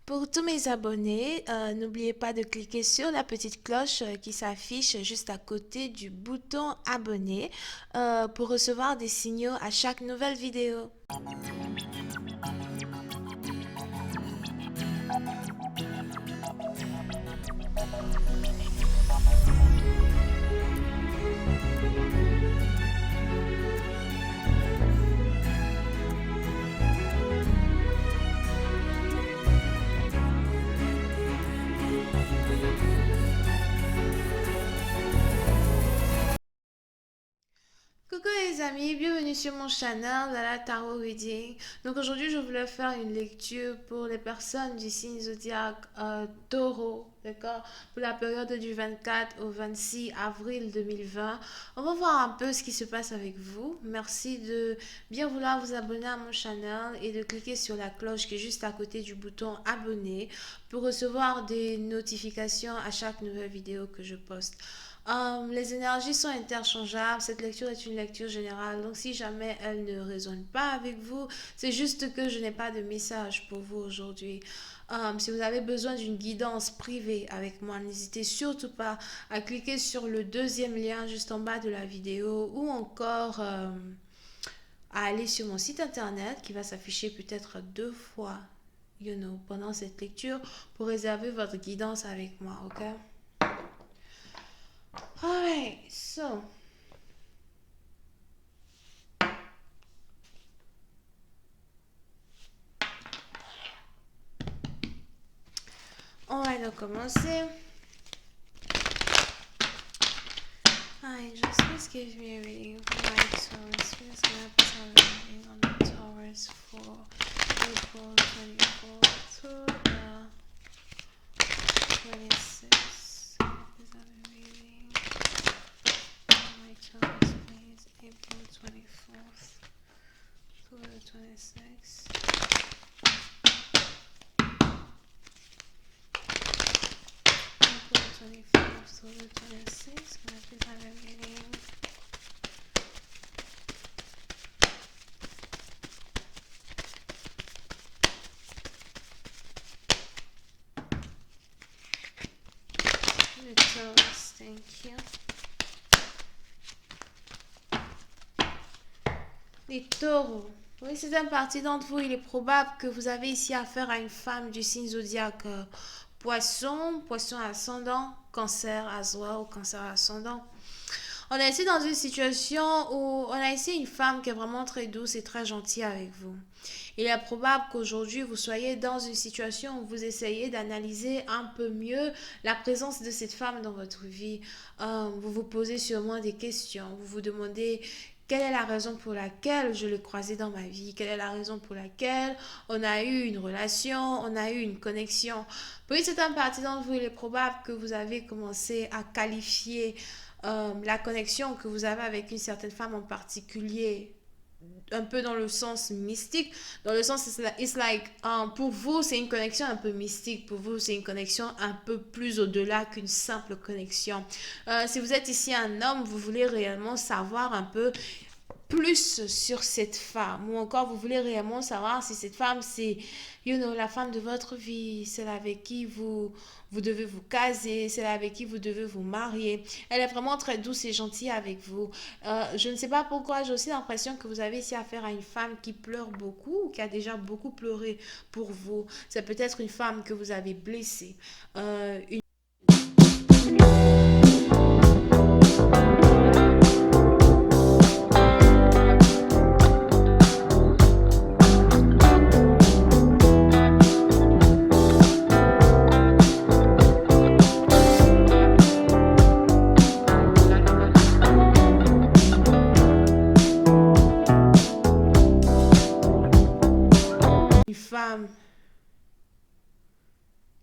Pour tous mes abonnés, n'oubliez pas de cliquer sur la petite cloche qui s'affiche juste à côté du bouton abonner pour recevoir des signaux à chaque nouvelle vidéo. Coucou les amis, bienvenue sur mon channel Lala Tarot Reading. Donc aujourd'hui je voulais faire une lecture pour les personnes du signe zodiaque Taureau, d'accord? Pour la période du 24 au 26 avril 2020. On va voir un peu ce qui se passe avec vous. Merci de bien vouloir vous abonner à mon channel et de cliquer sur la cloche qui est juste à côté du bouton abonner pour recevoir des notifications à chaque nouvelle vidéo que je poste. Les énergies sont interchangeables. Cette lecture est une lecture générale. Donc, si jamais elle ne résonne pas avec vous, c'est juste que je n'ai pas de message pour vous aujourd'hui. Si vous avez besoin d'une guidance privée avec moi, n'hésitez surtout pas à cliquer sur le deuxième lien juste en bas de la vidéo ou encore à aller sur mon site internet qui va s'afficher peut-être 2 fois, pendant cette lecture pour réserver votre guidance avec moi, ok? Alright, so on va donc commencer. Hi, just please give me a reading for my Taurus. Please give me a reading on the Taurus for April 24 to the 26. Please have a reading for my Taurus, please. April 24th to the 26th. April 24th to the 26th. Can I please have a reading? The Taurus, thank you. Les taureaux. Oui, c'est un parti d'entre vous. Il est probable que vous avez ici affaire à une femme du signe zodiaque poisson, poisson ascendant, cancer ascendant ou cancer ascendant. On est ici dans une situation où on a ici une femme qui est vraiment très douce et très gentille avec vous. Il est probable qu'aujourd'hui vous soyez dans une situation où vous essayez d'analyser un peu mieux la présence de cette femme dans votre vie. Vous vous posez sûrement des questions. Vous vous demandez quelle est la raison pour laquelle je l'ai croisée dans ma vie? Quelle est la raison pour laquelle on a eu une relation, on a eu une connexion? Pour une certaine partie d'entre vous, il est probable que vous avez commencé à qualifier la connexion que vous avez avec une certaine femme en particulier un peu dans le sens mystique, dans le sens it's like pour vous c'est une connexion un peu mystique, pour vous c'est une connexion un peu plus au-delà qu'une simple connexion. Si vous êtes ici un homme, vous voulez réellement savoir un peu plus sur cette femme, ou encore vous voulez réellement savoir si cette femme c'est la femme de votre vie, celle avec qui vous devez vous caser, celle avec qui vous devez vous marier. Elle est vraiment très douce et gentille avec vous. Je ne sais pas pourquoi, j'ai aussi l'impression que vous avez ici affaire à une femme qui pleure beaucoup ou qui a déjà beaucoup pleuré pour vous. C'est peut-être une femme que vous avez blessée, une femme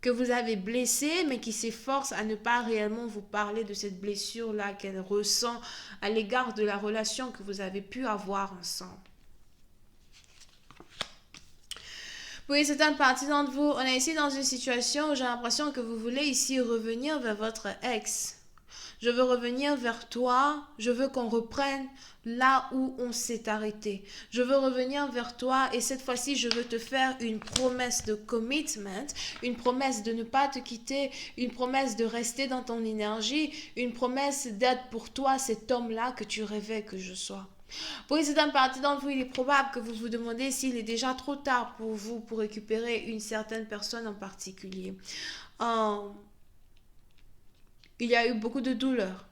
que vous avez blessée, mais qui s'efforce à ne pas réellement vous parler de cette blessure-là qu'elle ressent à l'égard de la relation que vous avez pu avoir ensemble. Oui, c'est une partie d'entre vous. On est ici dans une situation où j'ai l'impression que vous voulez ici revenir vers votre ex. Je veux revenir vers toi. Je veux qu'on reprenne là où on s'est arrêté. Je veux revenir vers toi et cette fois-ci, je veux te faire une promesse de commitment, une promesse de ne pas te quitter, une promesse de rester dans ton énergie, une promesse d'être pour toi cet homme-là que tu rêvais que je sois. Pour une certaine partie d'entre vous, il est probable que vous vous demandez s'il est déjà trop tard pour vous pour récupérer une certaine personne en particulier. Euh, il y a eu beaucoup de douleur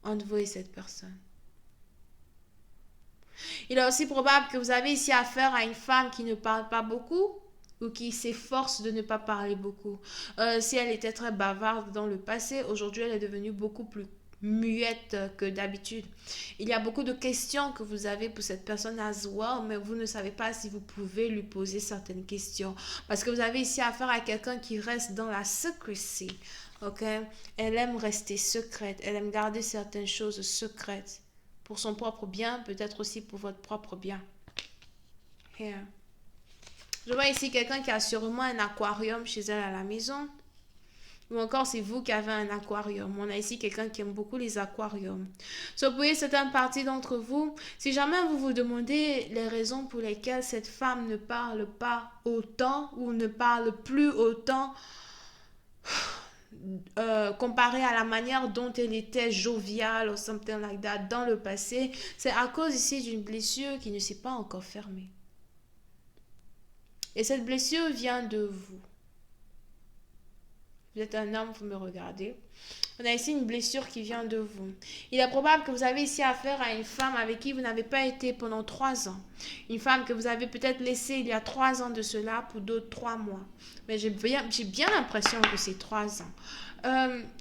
entre vous et cette personne. Il est aussi probable que vous avez ici affaire à une femme qui ne parle pas beaucoup ou qui s'efforce de ne pas parler beaucoup. Si elle était très bavarde dans le passé, aujourd'hui elle est devenue beaucoup plus muette que d'habitude. Il y a beaucoup de questions que vous avez pour cette personne as well, mais vous ne savez pas si vous pouvez lui poser certaines questions. Parce que vous avez ici affaire à quelqu'un qui reste dans la secrecy. Ok? Elle aime rester secrète. Elle aime garder certaines choses secrètes. Pour son propre bien, peut-être aussi pour votre propre bien. Here. Je vois ici quelqu'un qui a sûrement un aquarium chez elle à la maison. Ou encore, c'est vous qui avez un aquarium. On a ici quelqu'un qui aime beaucoup les aquariums. Vous voyez, certaines parties d'entre vous, si jamais vous vous demandez les raisons pour lesquelles cette femme ne parle pas autant ou ne parle plus autant, comparé à la manière dont elle était joviale ou something like that dans le passé, c'est à cause ici d'une blessure qui ne s'est pas encore fermée. Et cette blessure vient de vous. Vous êtes un homme, vous me regardez. On a ici une blessure qui vient de vous. Il est probable que vous avez ici affaire à une femme avec qui vous n'avez pas été pendant 3 ans. Une femme que vous avez peut-être laissée il y a 3 ans de cela, pour d'autres 3 mois. Mais j'ai bien l'impression que c'est 3 ans.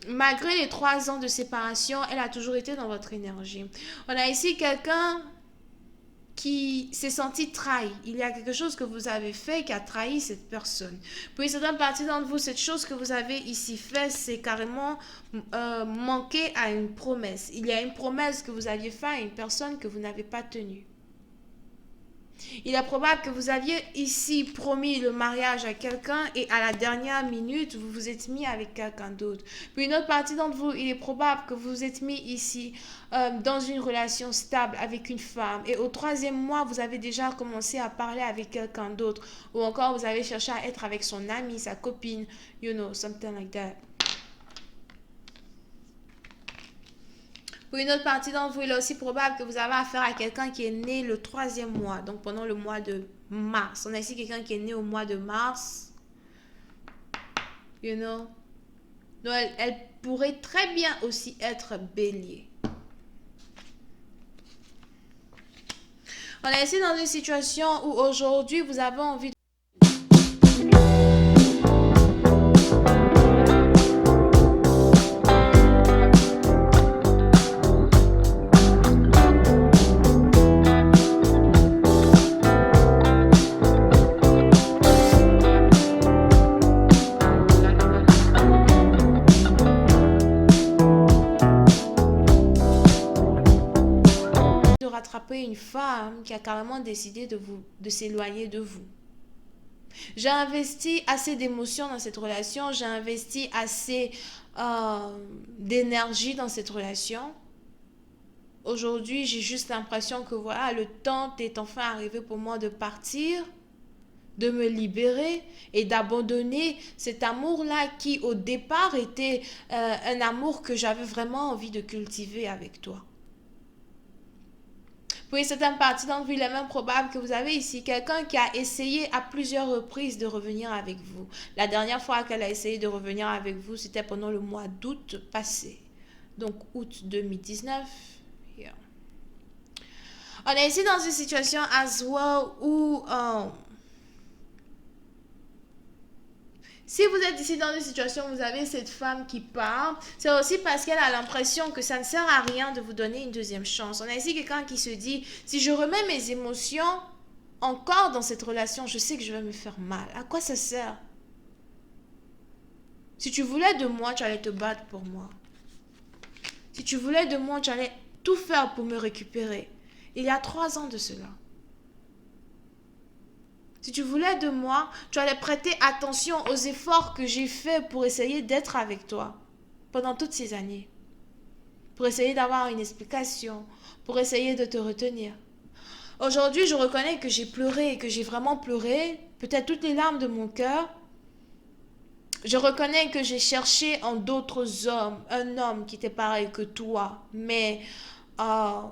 Malgré les 3 ans de séparation, elle a toujours été dans votre énergie. On a ici quelqu'un qui s'est senti trahi. Il y a quelque chose que vous avez fait qui a trahi cette personne. Pour une certaine partie d'entre vous, cette chose que vous avez ici fait, c'est carrément manquer à une promesse. Il y a une promesse que vous aviez faite à une personne que vous n'avez pas tenue. Il est probable que vous aviez ici promis le mariage à quelqu'un et à la dernière minute, vous vous êtes mis avec quelqu'un d'autre. Puis une autre partie d'entre vous, il est probable que vous vous êtes mis ici dans une relation stable avec une femme et au 3e mois, vous avez déjà commencé à parler avec quelqu'un d'autre ou encore vous avez cherché à être avec son amie, sa copine, you know, something like that. Pour une autre partie d'entre vous, il est aussi probable que vous avez affaire à quelqu'un qui est né le 3e mois, donc pendant le mois de mars. On a ici quelqu'un qui est né au mois de mars. You know. Donc, elle pourrait très bien aussi être bélier. On est ici dans une situation où aujourd'hui, vous avez envie de... rattraper une femme qui a carrément décidé de s'éloigner de vous. J'ai investi assez d'émotions dans cette relation, j'ai investi assez d'énergie dans cette relation. Aujourd'hui, j'ai juste l'impression que voilà, le temps est enfin arrivé pour moi de partir, de me libérer et d'abandonner cet amour-là qui au départ était un amour que j'avais vraiment envie de cultiver avec toi. Pour une certaine partie d'entre vous, il est même probable que vous avez ici quelqu'un qui a essayé à plusieurs reprises de revenir avec vous. La dernière fois qu'elle a essayé de revenir avec vous, c'était pendant le mois d'août passé. Donc, août 2019. Yeah. On est ici dans une situation as well où... si vous êtes ici dans une situation où vous avez cette femme qui part, c'est aussi parce qu'elle a l'impression que ça ne sert à rien de vous donner une deuxième chance. On a ici quelqu'un qui se dit, si je remets mes émotions encore dans cette relation, je sais que je vais me faire mal. À quoi ça sert? Si tu voulais de moi, tu allais te battre pour moi. Si tu voulais de moi, tu allais tout faire pour me récupérer. Il y a 3 ans de cela. Si tu voulais de moi, tu allais prêter attention aux efforts que j'ai faits pour essayer d'être avec toi. pendant toutes ces années pour essayer d'avoir une explication, pour essayer de te retenir. Aujourd'hui, je reconnais que j'ai pleuré, que j'ai vraiment pleuré, peut-être toutes les larmes de mon cœur. Je reconnais que j'ai cherché en d'autres hommes, un homme qui était pareil que toi, mais euh,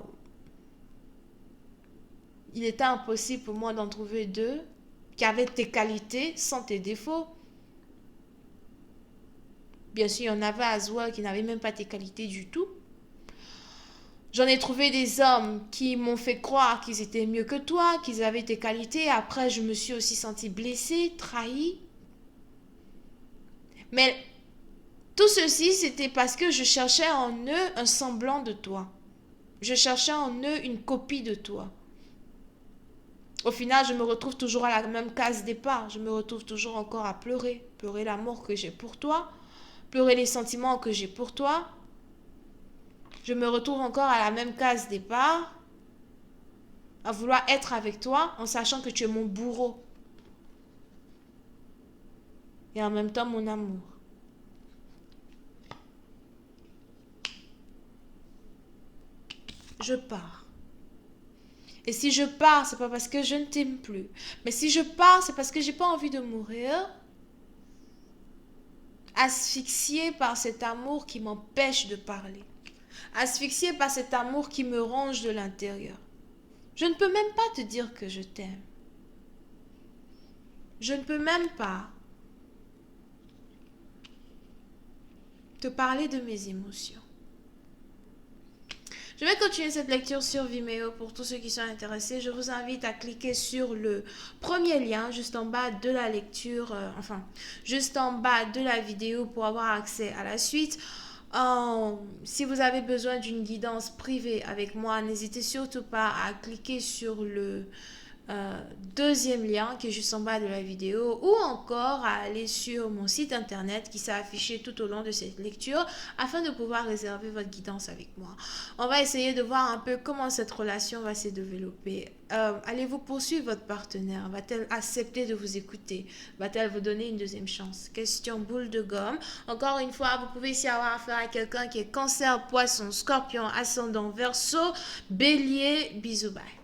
il était impossible pour moi d'en trouver deux qui avaient tes qualités sans tes défauts. Bien sûr, il y en avait à Zoua qui n'avaient même pas tes qualités du tout. J'en ai trouvé des hommes qui m'ont fait croire qu'ils étaient mieux que toi, qu'ils avaient tes qualités. Après, je me suis aussi sentie blessée, trahie. Mais tout ceci, c'était parce que je cherchais en eux un semblant de toi. Je cherchais en eux une copie de toi. Au final, je me retrouve toujours à la même case départ. Je me retrouve toujours encore à pleurer. Pleurer l'amour que j'ai pour toi. Pleurer les sentiments que j'ai pour toi. Je me retrouve encore à la même case départ. À vouloir être avec toi en sachant que tu es mon bourreau. Et en même temps mon amour. Je pars. Et si je pars, c'est pas parce que je ne t'aime plus. Mais si je pars, c'est parce que j'ai pas envie de mourir asphyxiée par cet amour qui m'empêche de parler. Asphyxiée par cet amour qui me ronge de l'intérieur. Je ne peux même pas te dire que je t'aime. Je ne peux même pas te parler de mes émotions. Je vais continuer cette lecture sur Vimeo pour tous ceux qui sont intéressés. Je vous invite à cliquer sur le premier lien juste en bas de la lecture, juste en bas de la vidéo pour avoir accès à la suite. Si vous avez besoin d'une guidance privée avec moi, n'hésitez surtout pas à cliquer sur le deuxième lien qui est juste en bas de la vidéo ou encore à aller sur mon site internet qui s'est affiché tout au long de cette lecture afin de pouvoir réserver votre guidance avec moi. On va essayer de voir un peu comment cette relation va se développer. Allez-vous poursuivre votre partenaire? Va-t-elle accepter de vous écouter? Va-t-elle vous donner une deuxième chance? Question boule de gomme. Encore une fois, vous pouvez ici avoir affaire à quelqu'un qui est Cancer, Poisson, Scorpion, Ascendant, Verseau, Bélier. Bisous, bye.